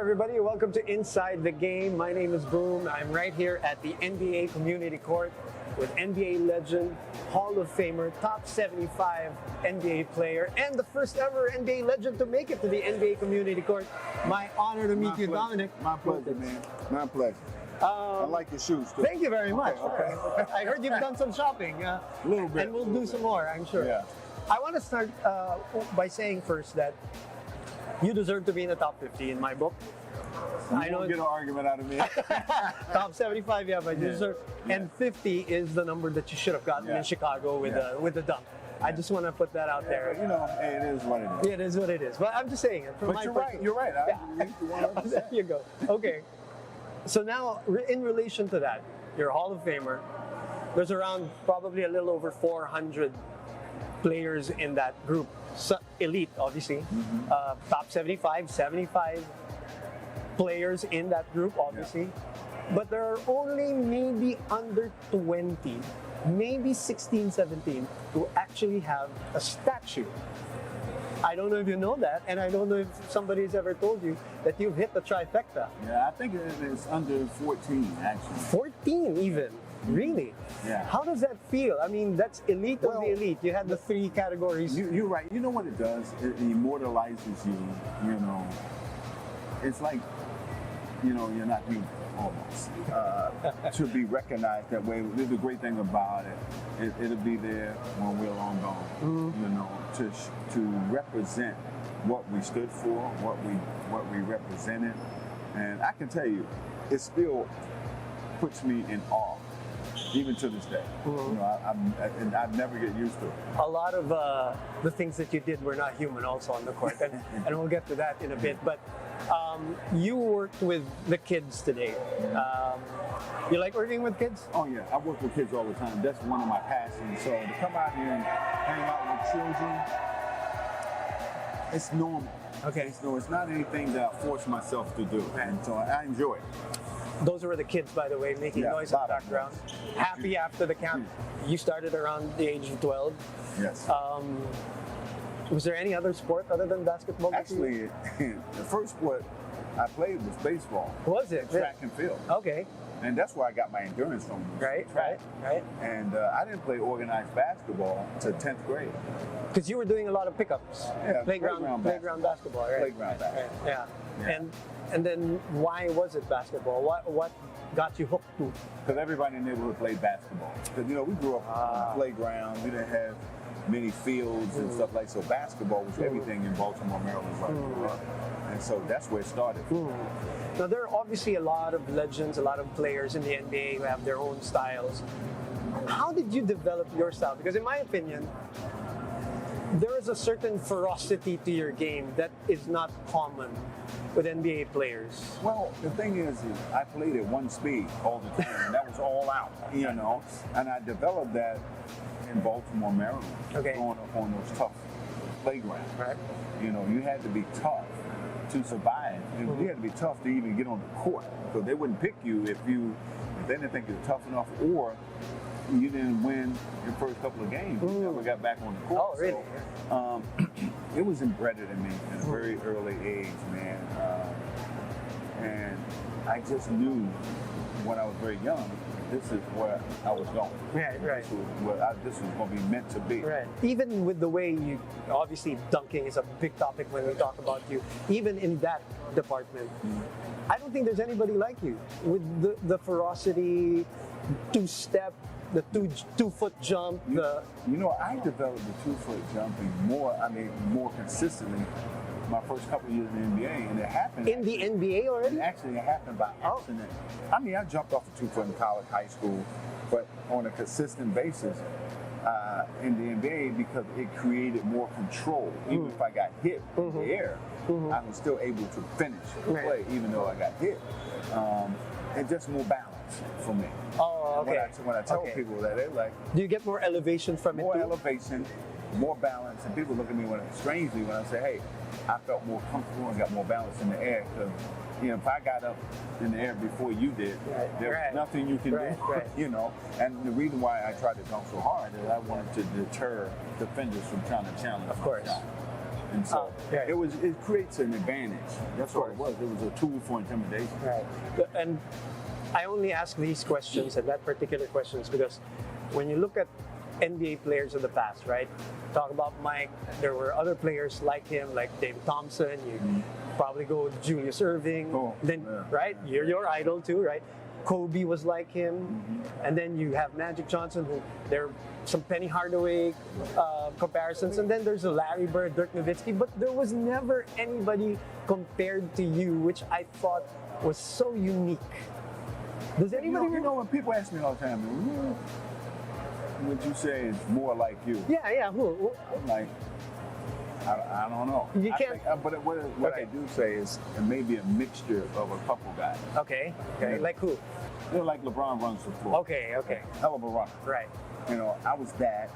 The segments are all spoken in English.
everybody. Welcome to Inside the Game. My name is Boom. I'm right here at the NBA Community Court with NBA legend, Hall of Famer, top 75 NBA player, and the first ever NBA legend to make it to the NBA Community Court. My honor to meet you, Dominic. My pleasure, man. My pleasure. I like your shoes, too. Thank you very much. Okay. I heard you've done some shopping. A little bit. And we'll do some more, I'm sure. Yeah. I want to start by saying first that you deserve to be in the top 50 in my book. I don't get an argument out of me. Top 75, yeah, but you deserve. Yeah. And 50 is the number that you should have gotten in Chicago with the dunk. I just want to put that out there. You know, it is what it is. It is what it is. But I'm just saying it. But you're right. You're right. I agree to 100%. There you go. Okay. So now, in relation to that, you're a Hall of Famer. There's around probably a little over 400 players in that group. So, elite, obviously. Top 75 players in that group, obviously. Yeah. But there are only maybe under 20, maybe 16, 17 who actually have a statue. I don't know if you know that, and I don't know if somebody's ever told you that you've hit the trifecta. Yeah, I think it's under 14, actually. 14 even? Really? Yeah. How does that feel? I mean, that's elite of the elite. You had the three categories. You're right. You know what it does? It immortalizes you, you know. It's like, you know, you're not human, almost. To be recognized that way. The great thing about it, it'll be there when we're long gone. You know, to represent what we stood for, what we represented. And I can tell you, it still puts me in awe. Even to this day, you know, I never get used to it. A lot of the things that you did were not human also on the court, and we'll get to that in a bit. But you worked with the kids today. You like working with kids? Oh yeah, I work with kids all the time. That's one of my passions. So to come out here and hang out with children, it's normal. Okay. So it's not anything that I force myself to do, and so I enjoy it. Those were the kids, by the way, making noise in the background. Happy after the camp. You started around the age of 12. Yes. Was there any other sport other than basketball? Actually, the first sport I played was baseball. Was it? Track and field. Okay. And that's where I got my endurance from. Right. And I didn't play organized basketball until 10th grade. Because you were doing a lot of pickups. Yeah, playground basketball, right? Playground basketball. Right. Yeah. And then why was it basketball? What got you hooked to? Because everybody in the neighborhood played basketball. Because, you know, we grew up on the playground. We didn't have many fields and stuff like that. So basketball was everything in Baltimore, Maryland, where I grew up. And so that's where it started. Now, there are obviously a lot of legends, a lot of players in the NBA who have their own styles. How did you develop your style? Because in my opinion, there is a certain ferocity to your game that is not common with NBA players. Well, the thing is I played at one speed all the time. And that was all out, you know. And I developed that in Baltimore, Maryland. Okay. Growing up on those tough playgrounds. Right. You know, you had to be tough to survive. And you had to be tough to even get on the court. So they wouldn't pick you if they didn't think you were tough enough, or you didn't win your first couple of games. You never got back on the court. Oh, really? So, it was embedded in me at a very early age, man. And I just knew when I was very young, this is where I was going. Right. This was going to be meant to be. Right. Even with the way you, obviously dunking is a big topic when we talk about you, even in that department, I don't think there's anybody like you with the ferocity, two-step, the two-foot jump. You know, I developed the 2-foot jumping more consistently my first couple of years in the NBA, and it happened in the NBA already. Actually, it happened by accident. I mean, I jumped off the 2-foot in college, high school, but on a consistent basis in the NBA, because it created more control. Even if I got hit in the air, I was still able to finish the play, even though I got hit. And just more balance for me. Oh, okay. When I tell people that, they're like, do you get more elevation from it? More elevation, more balance, and people look at me strangely when I say, hey, I felt more comfortable and got more balance in the air, because you know, if I got up in the air before you did, there's nothing you can do, you know. And the reason why I tried to dunk so hard is I wanted to deter defenders from trying to challenge. Of course. And so right. it creates an advantage. That's what it was. It was a tool for intimidation. Right. And I only ask these questions and that particular questions because when you look at NBA players of the past, right? Talk about Mike. There were other players like him, like David Thompson. You probably go with Julius Irving. Oh, then, yeah, right? yeah. You're your idol too, right? Kobe was like him, and then you have Magic Johnson. Who there are some Penny Hardaway comparisons, and then there's a Larry Bird, Dirk Nowitzki. But there was never anybody compared to you, which I thought was so unique. Does anybody? You know when people ask me all the time, who would you say is more like you? Yeah. Who? I'm like, I don't know. You can't. But what I do say is it may be a mixture of a couple guys. Okay. Like who? You know, like LeBron runs the floor. Okay. Hell of a runner. Right. You know, I was that,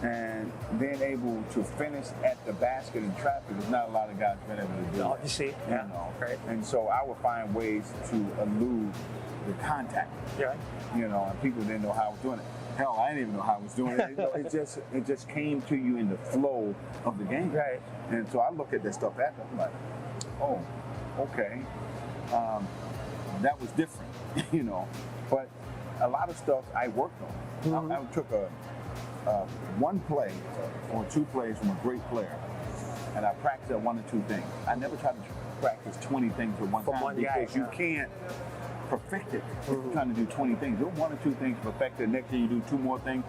and being able to finish at the basket in traffic is not a lot of guys been able to do. Obviously, You yeah. know, Right. and so I would find ways to elude the contact. Yeah. You know, and people didn't know how I was doing it. Hell, I didn't even know how I was doing it. You know, it just came to you in the flow of the game. Right. And so I look at this stuff after, I'm like, oh, okay, that was different, you know. But a lot of stuff I worked on. I took one play or two plays from a great player, and I practiced at one or two things. I never tried to practice 20 things at one From time one guy, because you can't perfect it. If you're trying to do 20 things, do one or two things perfected. Next thing you do two more things.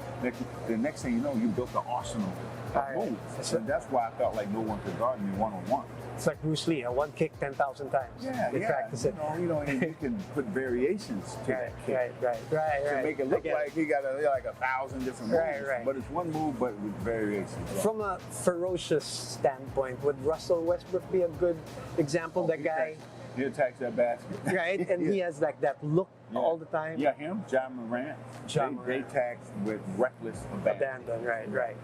The next thing you know, you built the arsenal of Right. moves. And that's why I felt like no one could guard me one-on-one. It's like Bruce Lee, one kick 10,000 times. They practice it. You know, and you can put variations to that kick. Right. To make it look like he got like 1,000 different moves. Right. But it's one move, but with variations. From a ferocious standpoint, would Russell Westbrook be a good example? That guy, He attacks that basket. right? And he has like that look all the time. Yeah, him, John Morant. Ja They Morant. tax with reckless abandon. Abandon, right.